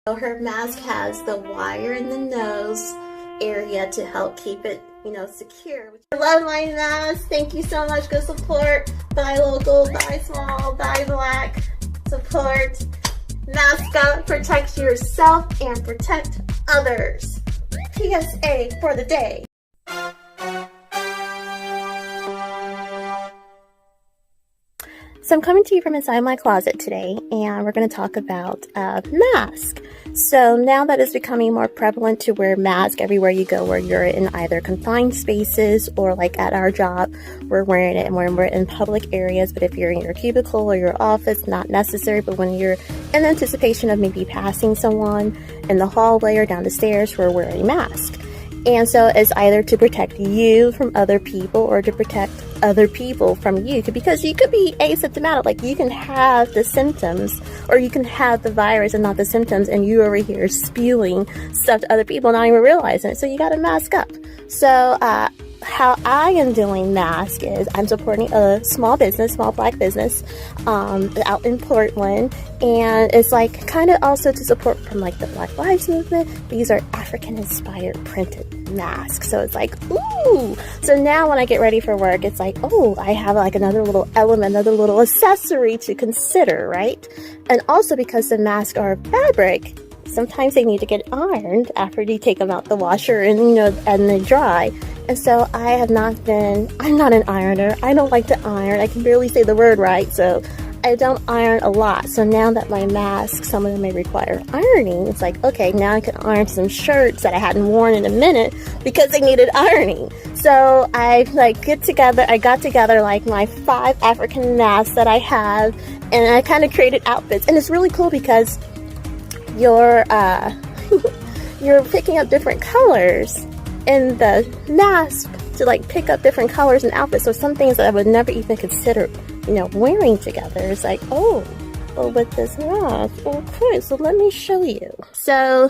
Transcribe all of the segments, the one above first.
Her mask has the wire in the nose area to help keep it, secure. I love my mask. Thank you so much. Go support. Buy local, buy small, buy black. Support. Mask up. Protect yourself and protect others. PSA for the day. So I'm coming to you from inside my closet today, and we're going to talk about a mask. So now that it's becoming more prevalent to wear masks everywhere you go, where you're in either confined spaces or like at our job, we're wearing it, and when we're in public areas. But if you're in your cubicle or your office, not necessary. But when you're in anticipation of maybe passing someone in the hallway or down the stairs, we're wearing a mask. And so it's either to protect you from other people or to protect other people from you, because you could be asymptomatic. Like, you can have the symptoms or you can have the virus and not the symptoms, and you over here spewing stuff to other people not even realizing it. So you got to mask up. So how I am doing mask is I'm supporting a small black business out in Portland, and it's like kind of also to support from like the Black Lives Movement. These are African inspired printed masks, so it's like, ooh. So now when I get ready for work, it's like, oh, I have like another little element, another little accessory to consider, right? And also because the masks are fabric, sometimes they need to get ironed after you take them out the washer and and they dry. And so I'm not an ironer. I don't like to iron. I can barely say the word right, so I don't iron a lot. So now that my masks, some of them may require ironing, it's like, okay, now I can iron some shirts that I hadn't worn in a minute because they needed ironing. So I got together like my 5 African masks that I have, and I kind of created outfits. And it's really cool because you're picking up different colors in the mask to like pick up different colors and outfits. So some things that I would never even consider, wearing together. It's like, oh, with this mask. Okay, so let me show you. So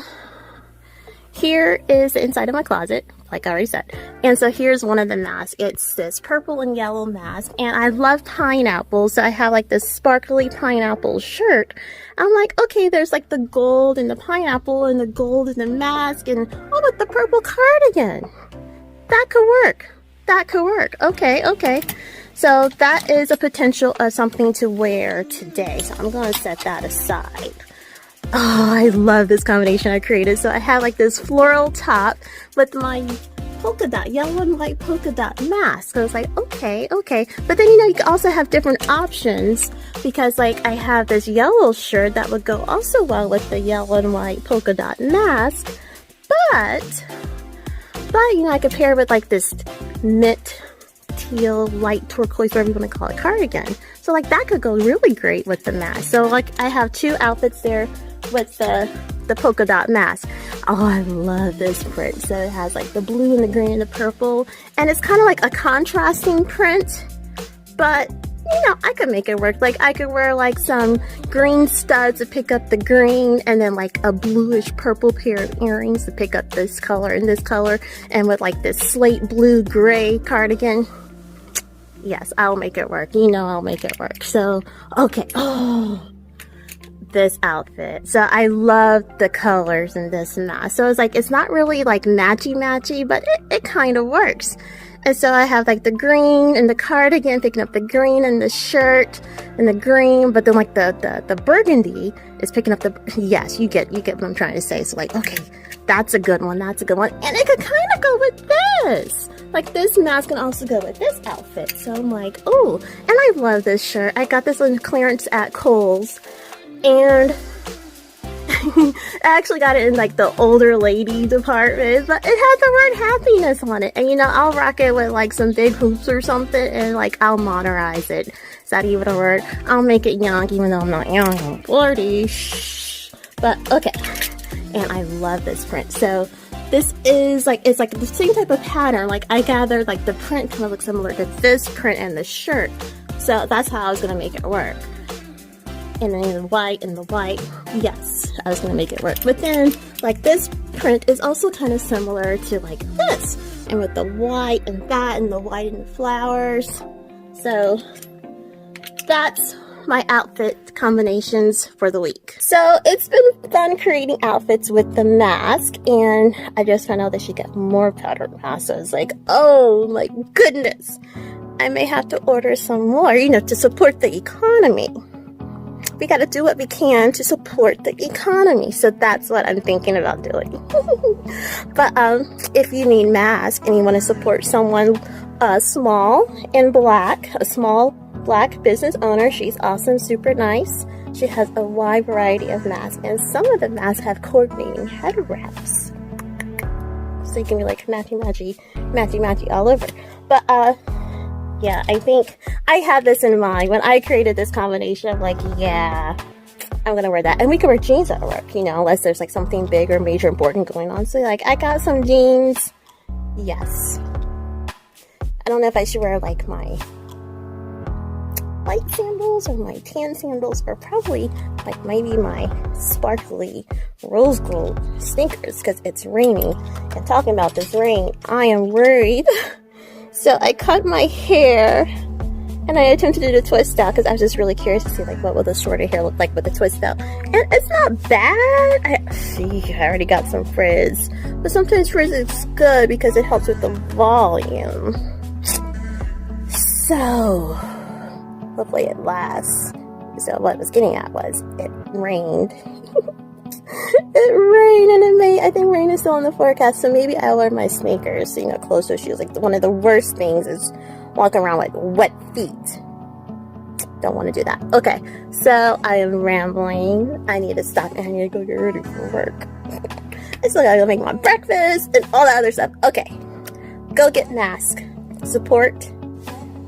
here is the inside of my closet, like I already said. And so here's one of the masks. It's this purple and yellow mask, and I love pineapples. So I have like this sparkly pineapple shirt. I'm like, okay, there's like the gold and the pineapple and the gold in the mask, and with the purple cardigan. That could work. That could work. Okay. So that is a potential of something to wear today. So I'm going to set that aside. Oh, I love this combination I created. So I have like this floral top with my polka dot, yellow and white polka dot mask. So it's like, okay. But then, you can also have different options, because like I have this yellow shirt that would go also well with the yellow and white polka dot mask. But I could pair it with like this mint, teal, light turquoise, whatever you want to call it, cardigan. So like that could go really great with the mask. So like I have 2 outfits there with the polka dot mask. Oh, I love this print. So it has like the blue and the green and the purple, and it's kind of like a contrasting print, but I could make it work. Like I could wear like some green studs to pick up the green, and then like a bluish purple pair of earrings to pick up this color and this color, and with like this slate blue gray cardigan. Yes, I'll make it work. I'll make it work. So, okay. Oh, this outfit. So I love the colors in this mask. So it's like, it's not really like matchy, but it kind of works. And so I have like the green and the cardigan, picking up the green and the shirt and the green, but then like the burgundy is picking up the, yes, you get what I'm trying to say. So like, okay, that's a good one. And it could kind of go with this. Like this mask can also go with this outfit. So I'm like, oh, and I love this shirt. I got this on clearance at Kohl's, and I actually got it in like the older lady department, but it had the word happiness on it. And I'll rock it with like some big hoops or something, and like I'll moderize it. Is that even a word? I'll make it young, even though I'm not young, I'm 40. Shh. But okay. And I love this print. So this is like, it's like the same type of pattern. Like I gathered like the print kind of looks similar to this print and the shirt. So that's how I was gonna make it work. And then the white, yes, I was gonna make it work. But then like this print is also kind of similar to like this, and with the white and that, and the white and the flowers. So that's my outfit combinations for the week. So it's been fun creating outfits with the mask, and I just found out that she got more powder masks. So I was like, oh my goodness, I may have to order some more, you know, to support the economy. We got to do what we can to support the economy. So that's what I'm thinking about doing. But if you need masks and you want to support someone small and black, a small black business owner, she's awesome, super nice. She has a wide variety of masks, and some of the masks have coordinating head wraps. So you can be like matchy all over. But yeah, I think I had this in mind when I created this combination of like, yeah, I'm gonna wear that. And we can wear jeans at work, you know, unless there's like something big or major important going on. So like, I got some jeans. Yes. I don't know if I should wear like my white sandals or my tan sandals, or probably like maybe my sparkly rose gold sneakers because it's raining. And talking about this rain, I am worried. So I cut my hair and I attempted to do the twist out because I was just really curious to see like what will the shorter hair look like with the twist out. And it's not bad. I already got some frizz, but sometimes frizz is good because it helps with the volume. So hopefully it lasts. So what I was getting at was it rained. It rained, and I think rain is still on the forecast, so maybe I'll wear my sneakers, you know, closed-toe shoes. Like, one of the worst things is walking around with wet feet. Don't want to do that. Okay, so I am rambling. I need to stop and I need to go get ready for work. I still gotta go make my breakfast and all that other stuff. Okay, go get mask. Support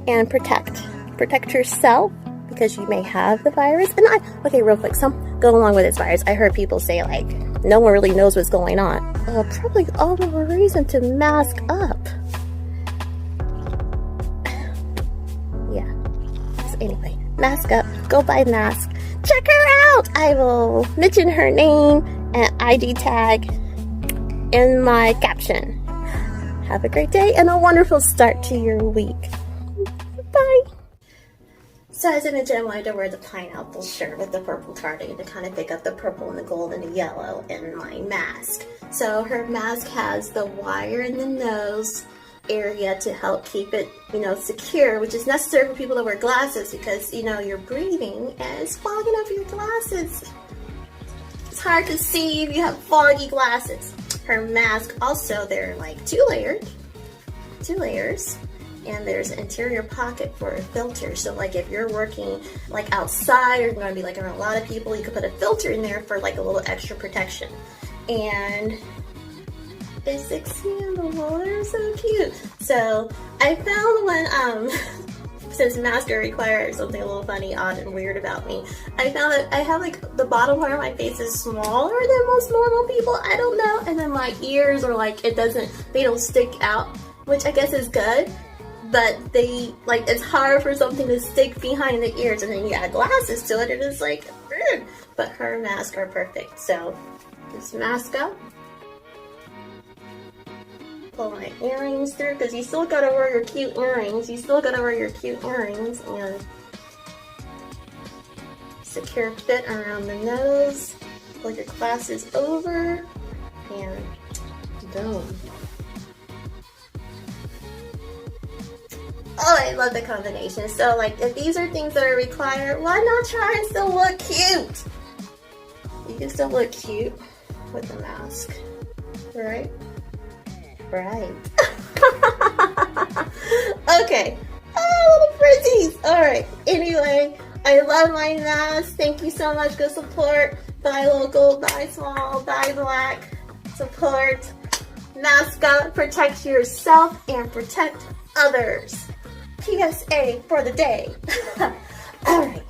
and protect. Protect yourself, because you may have the virus. And okay, real quick, go along with this virus. I heard people say like, no one really knows what's going on. Probably all the more reason to mask up. Yeah. So anyway, mask up. Go buy mask. Check her out. I will mention her name and ID tag in my caption. Have a great day and a wonderful start to your week. Bye. So I was in the gym, I wanted to wear the pineapple shirt with the purple cardigan to kind of pick up the purple and the gold and the yellow in my mask. So her mask has the wire in the nose area to help keep it, you know, secure, which is necessary for people that wear glasses because, you know, you're breathing and it's fogging up your glasses. It's hard to see if you have foggy glasses. Her mask also, they're like two layers. And there's an interior pocket for a filter. So like if you're working like outside or you're gonna be like around a lot of people, you can put a filter in there for like a little extra protection. And it's expandable, they're so cute. So I found when, since masks are required, something a little funny, odd, and weird about me, I found that I have like the bottom part of my face is smaller than most normal people, I don't know. And then my ears are like, they don't stick out, which I guess is good. But it's hard for something to stick behind the ears, and then you add glasses to it, and it's like, ugh. But her masks are perfect. So, just mask up. Pull my earrings through, because you still gotta wear your cute earrings. And secure fit around the nose. Pull your glasses over, and boom. Oh, I love the combination. So, like, if these are things that are required, why not try and still look cute? You can still look cute with the mask, right? Right. Okay. Oh, little frizzies. All right. Anyway, I love my mask. Thank you so much. Go support. Buy local, buy small, buy black. Support. Mask up. Protect yourself and protect others. PSA for the day. All right.